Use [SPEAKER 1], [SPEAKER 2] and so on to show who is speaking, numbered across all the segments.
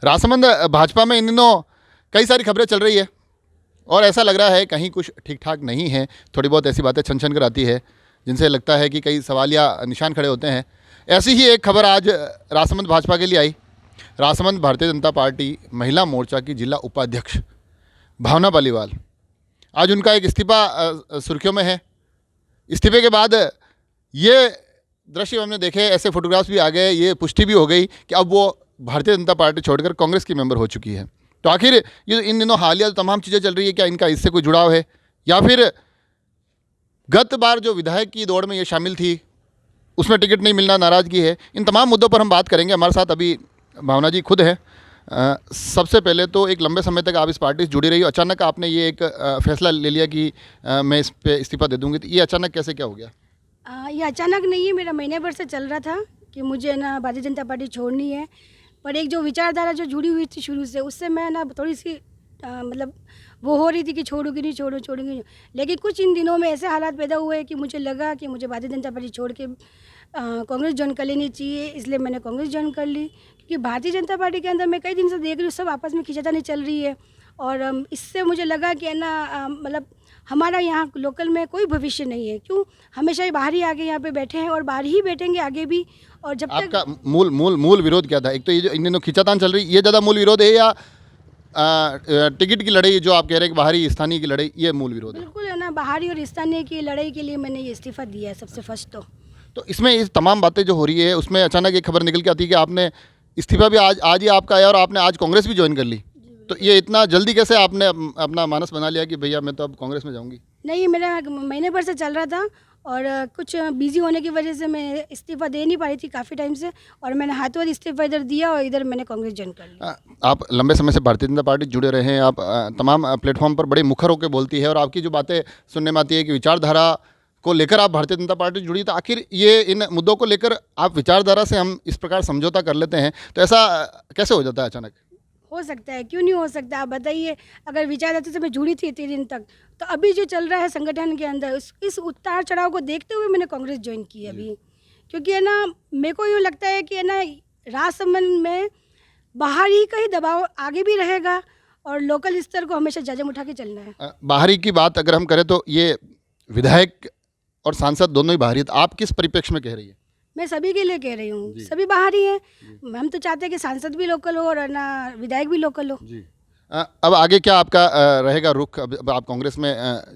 [SPEAKER 1] राजसमंद भाजपा में इन दिनों कई सारी खबरें चल रही है और ऐसा लग रहा है कहीं कुछ ठीक ठाक नहीं है। थोड़ी बहुत ऐसी बातें छन छन कर आती है जिनसे लगता है कि कई सवाल या निशान खड़े होते हैं। ऐसी ही एक खबर आज राजसमंद भाजपा के लिए आई। राजसमंद भारतीय जनता पार्टी महिला मोर्चा की जिला उपाध्यक्ष भावना पालीवाल, आज उनका एक इस्तीफा सुर्खियों में है। इस्तीफे के बाद ये दृश्य हमने देखे, ऐसे फोटोग्राफ्स भी आ गए, ये पुष्टि भी हो गई कि अब वो भारतीय जनता पार्टी छोड़कर कांग्रेस की मेंबर हो चुकी है। तो आखिर ये इन दिनों हालिया तमाम चीज़ें चल रही है, क्या इनका इससे कोई जुड़ाव है या फिर गत बार जो विधायक की दौड़ में ये शामिल थी उसमें टिकट नहीं मिलना नाराज़गी है। इन तमाम मुद्दों पर हम बात करेंगे। हमारे साथ अभी भावना जी खुद हैं। सबसे पहले तो एक लंबे समय तक आप इस पार्टी से जुड़ी रही हो, अचानक आपने ये एक फैसला ले लिया कि मैं इस पे इस्तीफा दे दूंगी, तो ये अचानक कैसे क्या हो गया?
[SPEAKER 2] ये अचानक नहीं है, मेरा महीने भर से चल रहा था कि मुझे ना भारतीय जनता पार्टी छोड़नी है। पर एक जो विचारधारा जो जुड़ी हुई थी शुरू से, उससे मैं ना थोड़ी सी मतलब वो हो रही थी कि छोड़ूंगी नहीं, छोड़ूंगी नहीं। लेकिन कुछ इन दिनों में ऐसे हालात पैदा हुए कि मुझे लगा कि मुझे भारतीय जनता पार्टी छोड़ के कांग्रेस ज्वाइन कर लेनी चाहिए, इसलिए मैंने कांग्रेस ज्वाइन कर ली। क्योंकि भारतीय जनता पार्टी के अंदर मैं कई दिन से देख रही हूँ सब आपस में खींचातानी चल रही है और इससे मुझे लगा कि है ना मतलब हमारा यहाँ लोकल में कोई भविष्य नहीं है। क्यों हमेशा ही बाहर ही आगे यहाँ पे बैठे हैं और बाहर ही बैठेंगे आगे भी। और जब तक
[SPEAKER 1] आपका मूल विरोध क्या था? एक तो ये जो इन दिनों खींचातान चल रही, ये ज़्यादा मूल विरोध है या टिकट की लड़ाई जो आप कह रहे हैं कि बाहरी स्थानीय की लड़ाई, ये मूल विरोध है?
[SPEAKER 2] बिल्कुल है ना, बाहरी और स्थानीय की लड़ाई के लिए मैंने ये इस्तीफा दिया है सबसे फर्स्ट। तो
[SPEAKER 1] इसमें इस तमाम बातें जो हो रही है उसमें अचानक एक खबर निकल के आती है कि आपने इस्तीफा भी आज ही आपका आया और आपने आज कांग्रेस भी ज्वाइन कर ली। तो ये इतना जल्दी कैसे आपने अपना मानस बना लिया कि भैया मैं तो अब कांग्रेस में जाऊंगी?
[SPEAKER 2] नहीं, मेरा महीने भर से चल रहा था और कुछ बिजी होने की वजह से मैं इस्तीफा दे नहीं पा रही थी काफ़ी टाइम से, और मैंने हाथों हाथ इस्तीफा इधर दिया और इधर मैंने कांग्रेस ज्वाइन कर लिया।
[SPEAKER 1] आप लंबे समय से भारतीय जनता पार्टी जुड़े रहे हैं, आप तमाम प्लेटफॉर्म पर बड़े मुखर होकर बोलती है और आपकी जो बातें सुनने में आती है कि विचारधारा को लेकर आप भारतीय जनता पार्टी जुड़ी, तो आखिर ये इन मुद्दों को लेकर आप विचारधारा से हम इस प्रकार समझौता कर लेते हैं, तो ऐसा कैसे हो जाता है अचानक?
[SPEAKER 2] हो सकता है, क्यों नहीं हो सकता? आप बताइए, अगर विचारधारा से मैं जुड़ी थी इतने दिन तक, तो अभी जो चल रहा है संगठन के अंदर इस उतार चढ़ाव को देखते हुए मैंने कांग्रेस ज्वाइन की अभी। क्योंकि है ना मेरे को यूँ लगता है कि है ना राजसमंद में बाहर ही का ही दबाव आगे भी रहेगा और लोकल स्तर को हमेशा जाजम उठा के चलना है।
[SPEAKER 1] बाहरी की बात अगर हम करें तो ये विधायक और सांसद दोनों ही बाहरी हैं, तो आप किस परिप्रेक्ष्य में कह रही है?
[SPEAKER 2] मैं सभी के लिए कह रही हूँ, सभी बाहर ही हैं। हम तो चाहते हैं कि सांसद भी लोकल हो और ना विधायक भी लोकल हो।
[SPEAKER 1] जी। अब आगे क्या आपका रहेगा रुख? अब आप कांग्रेस में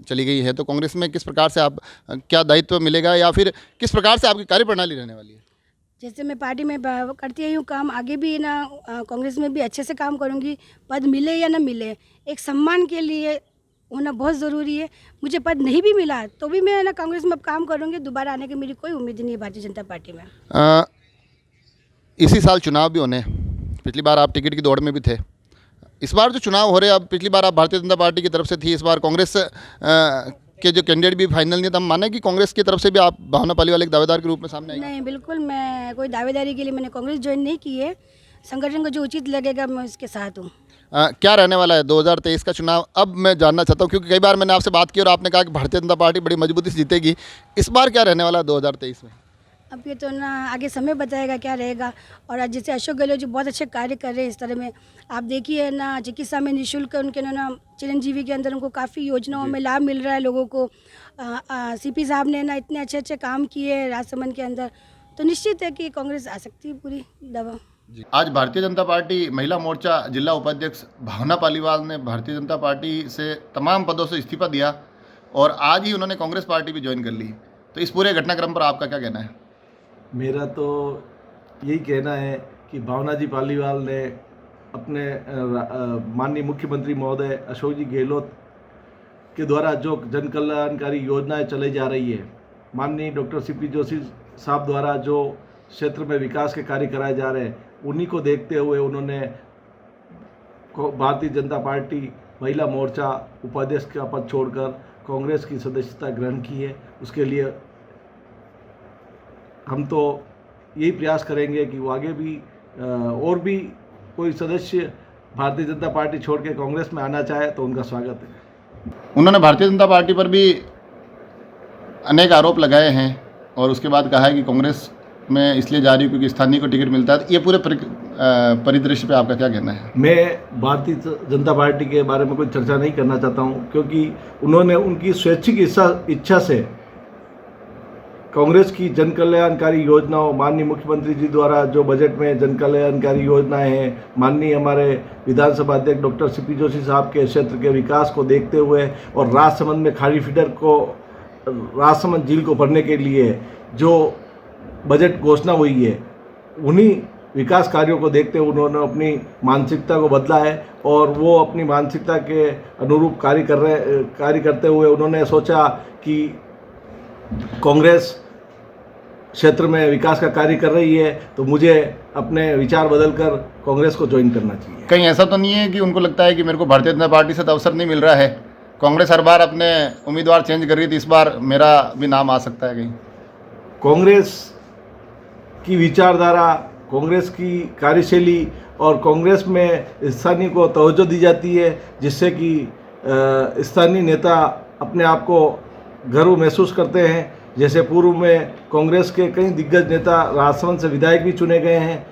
[SPEAKER 1] चली गई है, तो कांग्रेस में किस प्रकार से आप क्या दायित्व मिलेगा या फिर किस प्रकार से आपकी कार्यप्रणाली रहने वाली है?
[SPEAKER 2] जैसे मैं पार्टी में करती आई हूँ काम, आगे भी ना कांग्रेस में भी अच्छे से काम करूँगी। पद मिले या ना मिले, एक सम्मान के लिए होना बहुत ज़रूरी है। मुझे पद नहीं भी मिला तो भी मैं ना कांग्रेस में अब काम करूँगी। दोबारा आने की मेरी कोई उम्मीद नहीं है भारतीय जनता पार्टी में।
[SPEAKER 1] इसी साल चुनाव भी होने, पिछली बार आप टिकट की दौड़ में भी थे, इस बार जो चुनाव हो रहे हैं, अब पिछली बार आप भारतीय जनता पार्टी की तरफ से थी, इस बार कांग्रेस के जो कैंडिडेट भी फाइनल नहीं, तो हम माने कि कांग्रेस की तरफ से भी आप भावना पालीवाल एक दावेदार के रूप में सामने आएंगे?
[SPEAKER 2] नहीं, बिल्कुल मैं कोई दावेदारी के लिए मैंने कांग्रेस ज्वाइन नहीं की है। संगठन को जो उचित लगेगा मैं उसके साथ हूँ।
[SPEAKER 1] क्या रहने वाला है 2023 का चुनाव? अब मैं जानना चाहता हूँ क्योंकि कई बार मैंने आपसे बात की और आपने कहा कि भारतीय जनता पार्टी बड़ी मजबूती से जीतेगी। इस बार क्या रहने वाला है 2023 में?
[SPEAKER 2] अब ये तो ना आगे समय बताएगा क्या रहेगा। और आज जैसे अशोक गहलोत जो बहुत अच्छे कार्य कर रहे हैं इस तरह में, आप देखिए ना चिकित्सा में निःशुल्क उनके ना चिरंजीवी के अंदर उनको काफ़ी योजनाओं में लाभ मिल रहा है लोगों को। सीपी साहब ने ना इतने अच्छे अच्छे काम किए राजसमंद के अंदर, तो निश्चित है कि कांग्रेस आ सकती है पूरी दवा।
[SPEAKER 1] आज भारतीय जनता पार्टी महिला मोर्चा जिला उपाध्यक्ष भावना पालीवाल ने भारतीय जनता पार्टी से तमाम पदों से इस्तीफा दिया और आज ही उन्होंने कांग्रेस पार्टी भी ज्वाइन कर ली, तो इस पूरे घटनाक्रम पर आपका क्या कहना है?
[SPEAKER 3] मेरा तो यही कहना है कि भावना जी पालीवाल ने अपने माननीय मुख्यमंत्री महोदय अशोक जी गहलोत के द्वारा जो जन कल्याणकारी योजनाएं चलाई जा रही है, माननीय डॉक्टर सीपी जोशी साहब द्वारा जो क्षेत्र में विकास के कार्य कराए जा रहे हैं, उन्हीं को देखते हुए उन्होंने भारतीय जनता पार्टी महिला मोर्चा उपाध्यक्ष का पद छोड़कर कांग्रेस की सदस्यता ग्रहण की है। उसके लिए हम तो यही प्रयास करेंगे कि वो आगे भी और भी कोई सदस्य भारतीय जनता पार्टी छोड़ के कांग्रेस में आना चाहे तो उनका स्वागत है।
[SPEAKER 1] उन्होंने भारतीय जनता पार्टी पर भी अनेक आरोप लगाए हैं और उसके बाद कहा है कि कांग्रेस में इसलिए जा रही हूँ क्योंकि स्थानीय को टिकट मिलता है। ये पूरे परिदृश्य पे आपका क्या कहना है?
[SPEAKER 3] मैं भारतीय जनता पार्टी के बारे में कोई चर्चा नहीं करना चाहता हूँ, क्योंकि उन्होंने उनकी स्वैच्छिक इच्छा से कांग्रेस की जन कल्याणकारी योजनाओं, माननीय मुख्यमंत्री जी द्वारा जो बजट में जन कल्याणकारी योजनाएं हैं, माननीय हमारे विधानसभा अध्यक्ष डॉक्टर सीपी जोशी साहब के क्षेत्र के विकास को देखते हुए और राजसमंद में खाड़ी फीडर को, राजसमंद झील को भरने के लिए जो बजट घोषणा हुई है, उन्हीं विकास कार्यों को देखते हुए उन्होंने अपनी मानसिकता को बदला है और वो अपनी मानसिकता के अनुरूप कार्य करते हुए उन्होंने सोचा कि कांग्रेस क्षेत्र में विकास का कार्य कर रही है तो मुझे अपने विचार बदलकर कांग्रेस को ज्वाइन करना चाहिए।
[SPEAKER 1] कहीं ऐसा तो नहीं है कि उनको लगता है कि मेरे को भारतीय जनता पार्टी से तो अवसर नहीं मिल रहा है, कांग्रेस हर बार अपने उम्मीदवार चेंज कर रही थी, इस बार मेरा भी नाम आ सकता है कहीं?
[SPEAKER 3] कांग्रेस की विचारधारा, कांग्रेस की कार्यशैली और कांग्रेस में स्थानीय को तवज्जो दी जाती है, जिससे कि स्थानीय नेता अपने आप को गर्व महसूस करते हैं। जैसे पूर्व में कांग्रेस के कई दिग्गज नेता राजसमंद से विधायक भी चुने गए हैं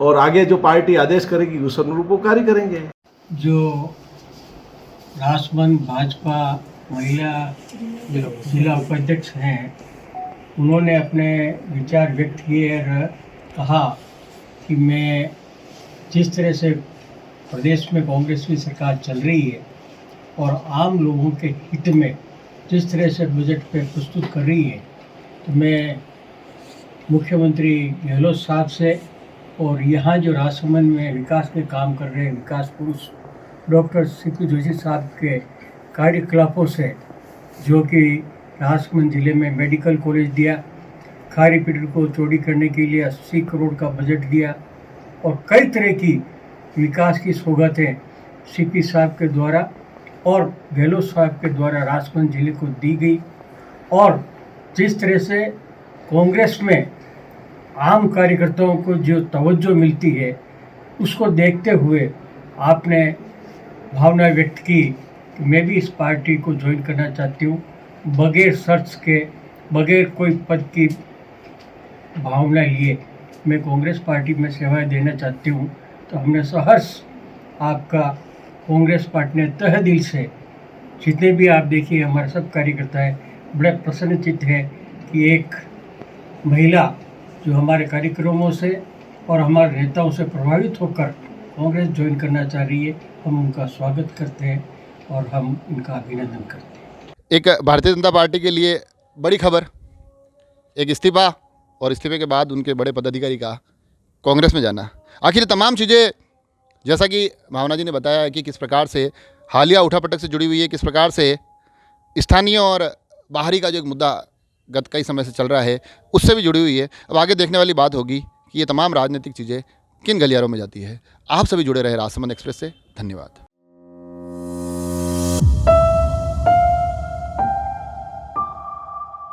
[SPEAKER 3] और आगे जो पार्टी आदेश करेगी उस अनुरूप वो कार्य करेंगे।
[SPEAKER 4] जो राजसमंद भाजपा महिला जो जिला उपाध्यक्ष हैं, उन्होंने अपने विचार व्यक्त किए और कहा कि मैं जिस तरह से प्रदेश में कांग्रेस की सरकार चल रही है और आम लोगों के हित में जिस तरह से बजट पे प्रस्तुत कर रही है, तो मैं मुख्यमंत्री गहलोत साहब से और यहाँ जो राजसमंद में विकास के काम कर रहे हैं विकास पुरुष डॉक्टर सीपी जोशी साहब के कार्यकलापों से, जो कि राजसमंद जिले में मेडिकल कॉलेज दिया, खाड़ी पीटर को चौड़ी करने के लिए 80 करोड़ का बजट दिया और कई तरह की विकास की सौगातें सीपी साहब के द्वारा और गहलोत साहब के द्वारा राजसमंद जिले को दी गई। और जिस तरह से कांग्रेस में आम कार्यकर्ताओं को जो तवज्जो मिलती है, उसको देखते हुए आपने भावना व्यक्त की कि मैं भी इस पार्टी को ज्वाइन करना चाहती हूँ, बगैर शर्त के, बगैर कोई पद की भावना लिए मैं कांग्रेस पार्टी में सेवाएं देना चाहती हूँ। तो हमने सहर्ष आपका कांग्रेस पार्टी ने तहे दिल से, जितने भी आप देखिए हमारे सब कार्यकर्ता हैं, बड़े प्रसन्नचित्त हैं कि एक महिला जो हमारे कार्यक्रमों से और हमारे नेताओं से प्रभावित होकर कांग्रेस ज्वाइन करना चाह रही है। हम उनका स्वागत करते हैं और हम उनका अभिनंदन करते हैं।
[SPEAKER 1] एक भारतीय जनता पार्टी के लिए बड़ी खबर, एक इस्तीफा और इस्तीफे के बाद उनके बड़े पदाधिकारी का कांग्रेस में जाना। आखिर तमाम चीज़ें जैसा कि भावना जी ने बताया कि किस प्रकार से हालिया उठापटक से जुड़ी हुई है, किस प्रकार से स्थानीय और बाहरी का जो एक मुद्दा गत कई समय से चल रहा है उससे भी जुड़ी हुई है। अब आगे देखने वाली बात होगी कि ये तमाम राजनीतिक चीज़ें किन गलियारों में जाती है। आप सभी जुड़े रहे राजसमंद एक्सप्रेस से। धन्यवाद।